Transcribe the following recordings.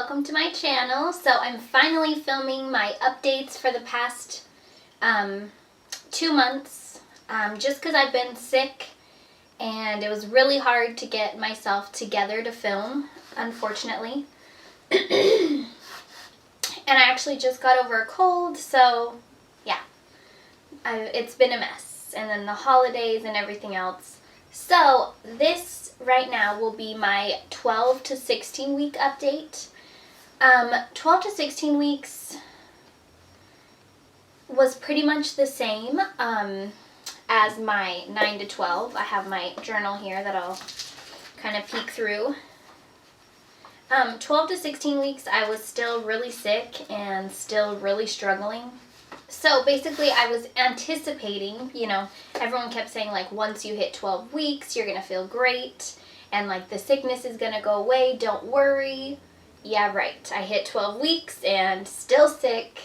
welcome to my channel. So I'm finally filming my updates for the past 2 months, just because I've been sick and it was really hard to get myself together to film, unfortunately. And I actually just got over a cold, so yeah, it's been a mess. And then the holidays and everything else. So this right now will be my 12 to 16 week update. 12 to 16 weeks was pretty much the same as my 9 to 12. I have my journal here that I'll kind of peek through. 12 to 16 weeks, I was still really sick and still really struggling. So basically I was anticipating, everyone kept saying like once you hit 12 weeks, you're going to feel great and like the sickness is going to go away, don't worry. Yeah, right. I hit 12 weeks and still sick,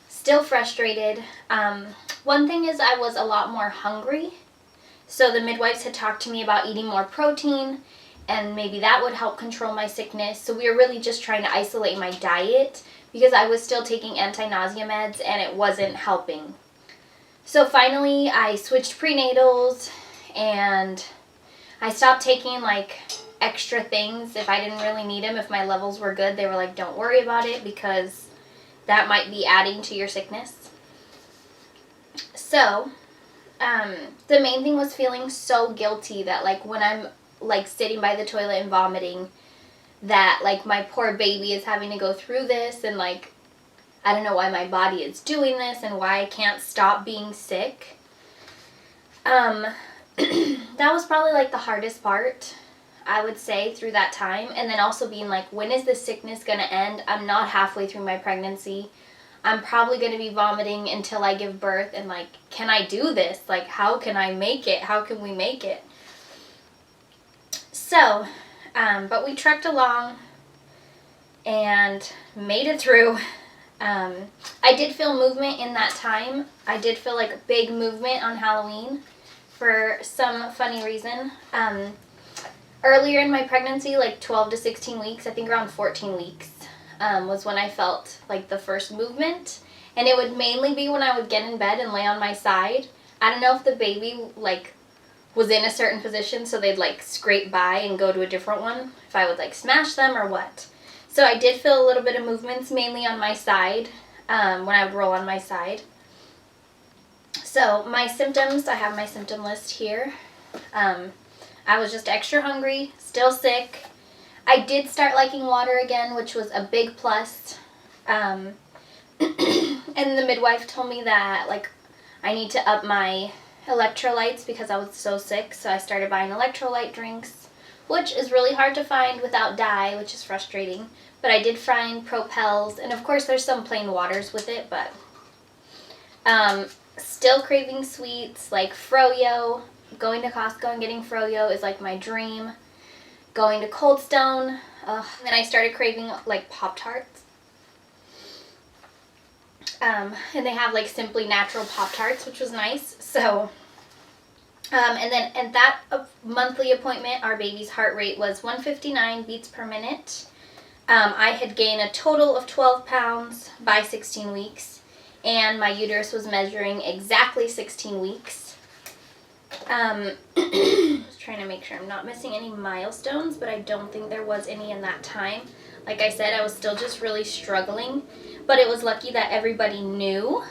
still frustrated. One thing is I was a lot more hungry. So the midwives had talked to me about eating more protein and maybe that would help control my sickness. So we were really just trying to isolate my diet because I was still taking anti-nausea meds and it wasn't helping. So finally I switched prenatals and I stopped taking like extra things if I didn't really need them. If my levels were good, they were like, don't worry about it because that might be adding to your sickness. So the main thing was feeling so guilty that like when I'm like sitting by the toilet and vomiting, that like my poor baby is having to go through this and like I don't know why my body is doing this and why I can't stop being sick. That was probably like the hardest part, I would say, through that time. And then also being like, when is this sickness gonna end? I'm not halfway through my pregnancy. I'm probably gonna be vomiting until I give birth, and like, can I do this? Like, how can I make it? How can we make it? So, but we trekked along and made it through. I did feel movement in that time. I did feel like a big movement on Halloween for some funny reason. Earlier in my pregnancy, like 12 to 16 weeks, I think around 14 weeks, was when I felt like the first movement. And it would mainly be when I would get in bed and lay on my side. I don't know if the baby like was in a certain position, so they'd like scrape by and go to a different one, if I would like smash them or what. So I did feel a little bit of movements, mainly on my side, when I would roll on my side. So my symptoms, I have my symptom list here. I was just extra hungry, still sick. I did start liking water again, which was a big plus. And the midwife told me that like I need to up my electrolytes because I was so sick, so I started buying electrolyte drinks, which is really hard to find without dye, which is frustrating. But I did find Propels, and of course there's some plain waters with it, but still craving sweets like froyo. Going to Costco and getting froyo is like my dream. Going to Cold Stone. And then I started craving like Pop-Tarts. And they have like Simply Natural Pop-Tarts, which was nice. So, and then at that monthly appointment, our baby's heart rate was 159 beats per minute. I had gained a total of 12 pounds by 16 weeks, and my uterus was measuring exactly 16 weeks. Just trying to make sure I'm not missing any milestones, but I don't think there was any in that time. Like I said, I was still just really struggling, but it was lucky that everybody knew,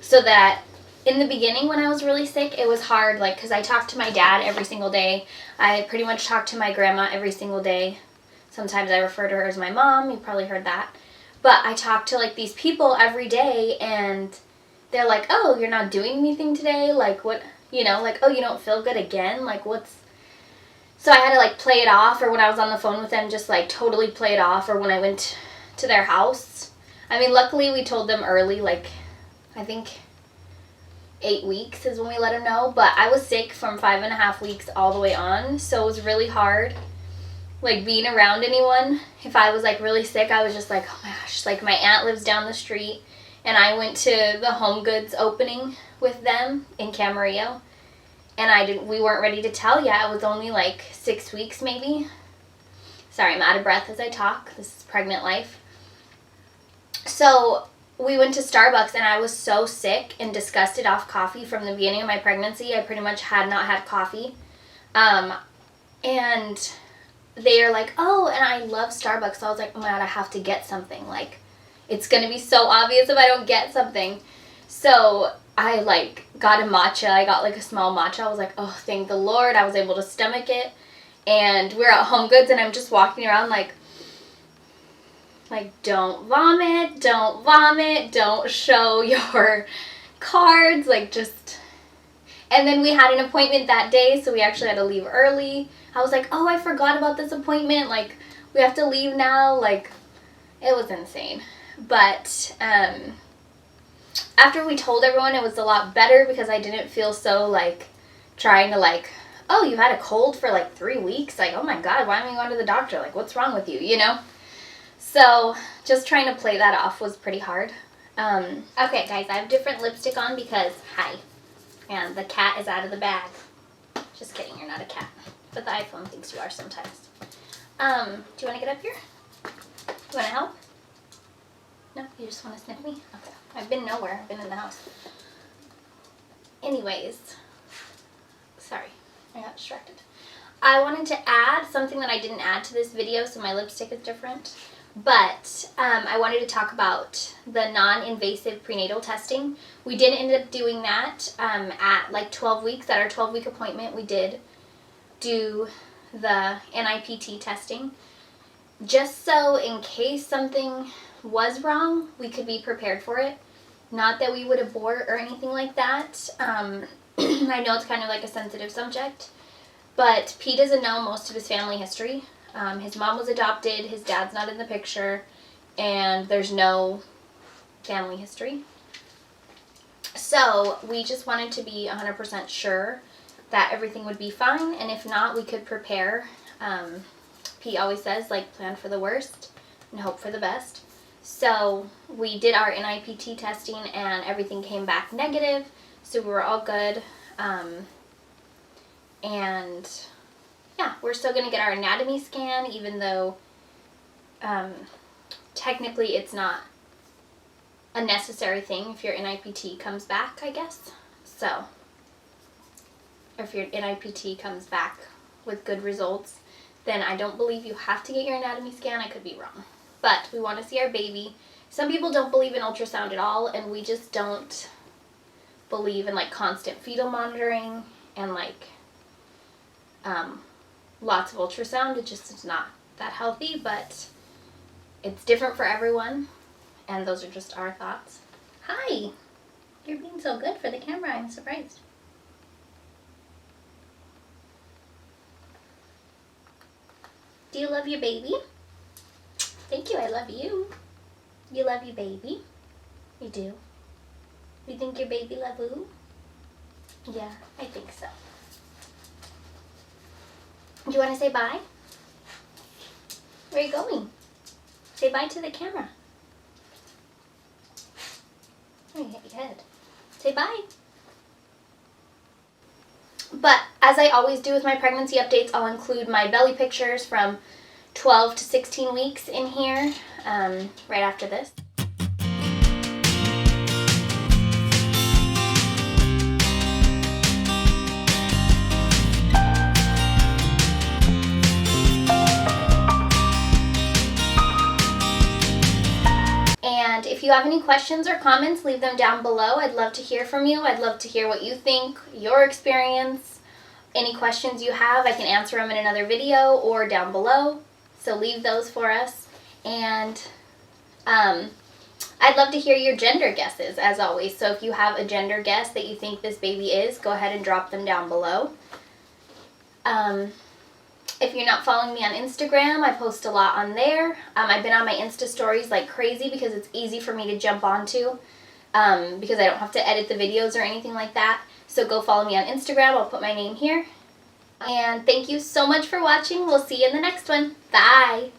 so that in the beginning when I was really sick, it was hard, like, because I talked to my dad every single day. I pretty much talked to my grandma every single day. Sometimes I refer to her as my mom. You probably heard that. But I talked to like these people every day, and they're like, oh, you're not doing anything today? Like, what? Like, oh, you don't feel good again? Like, what's... So I had to, like, play it off, or when I was on the phone with them, just, like, totally play it off, or when I went to their house. I mean, luckily we told them early, like, I think 8 weeks is when we let them know, but I was sick from 5.5 weeks all the way on, so it was really hard, like, being around anyone. If I was, like, really sick, I was just like, oh my gosh, like, my aunt lives down the street, and I went to the Home Goods opening with them in Camarillo, and we weren't ready to tell yet. It was only like 6 weeks maybe. Sorry, I'm out of breath as I talk. This is pregnant life. So we went to Starbucks, and I was so sick and disgusted off coffee from the beginning of my pregnancy. I pretty much had not had coffee. And they are like, oh, and I love Starbucks. So I was like, oh my God, I have to get something. Like, it's going to be so obvious if I don't get something. So I like got a matcha. I got like a small matcha. I was like, oh, thank the Lord. I was able to stomach it. And we're at Home Goods, and I'm just walking around like, don't vomit, don't show your cards, like, just. And then we had an appointment that day, so we actually had to leave early. I was like, oh, I forgot about this appointment, like, we have to leave now, like, it was insane. But after we told everyone, it was a lot better because I didn't feel so, like, trying to, like, oh, you had a cold for, like, 3 weeks? Like, oh my God, why am I going to the doctor? Like, what's wrong with you, you know? So just trying to play that off was pretty hard. Okay, guys, I have different lipstick on because, hi, and the cat is out of the bag. Just kidding, you're not a cat. But the iPhone thinks you are sometimes. Do you want to get up here? You want to help? No? You just want to sniff me? Okay. I've been nowhere. I've been in the house. Anyways. Sorry. I got distracted. I wanted to add something that I didn't add to this video, so my lipstick is different. But I wanted to talk about the non-invasive prenatal testing. We did end up doing that at like 12 weeks. At our 12-week appointment, we did do the NIPT testing. Just so in case something was wrong, we could be prepared for it. Not that we would abort or anything like that. I know it's kind of like a sensitive subject. But Pete doesn't know most of his family history. His mom was adopted, his dad's not in the picture, and there's no family history. So we just wanted to be 100% sure that everything would be fine, and if not, we could prepare. Pete always says, like, plan for the worst and hope for the best. So we did our NIPT testing, and everything came back negative, so we were all good. And yeah, we're still going to get our anatomy scan, even though technically it's not a necessary thing if your NIPT comes back, I guess. So, or if your NIPT comes back with good results, then I don't believe you have to get your anatomy scan. I could be wrong. But we want to see our baby. Some people don't believe in ultrasound at all, and we just don't believe in, like, constant fetal monitoring and, like, lots of ultrasound. It just is not that healthy, but it's different for everyone, and those are just our thoughts. Hi! You're being so good for the camera. I'm surprised. Do you love your baby? Thank you, I love you. You love your baby? You do? You think your baby love you? Yeah, I think so. Do you want to say bye? Where are you going? Say bye to the camera. Oh, you hit your head. Say bye. But as I always do with my pregnancy updates, I'll include my belly pictures from 12 to 16 weeks in here right after this. And if you have any questions or comments, leave them down below. I'd love to hear from you. I'd love to hear what you think, your experience. Any questions you have, I can answer them in another video or down below. So leave those for us. And I'd love to hear your gender guesses, as always. So if you have a gender guess that you think this baby is, go ahead and drop them down below. If you're not following me on Instagram, I post a lot on there. I've been on my Insta stories like crazy because it's easy for me to jump onto because I don't have to edit the videos or anything like that. So go follow me on Instagram. I'll put my name here. And thank you so much for watching. We'll see you in the next one. Bye!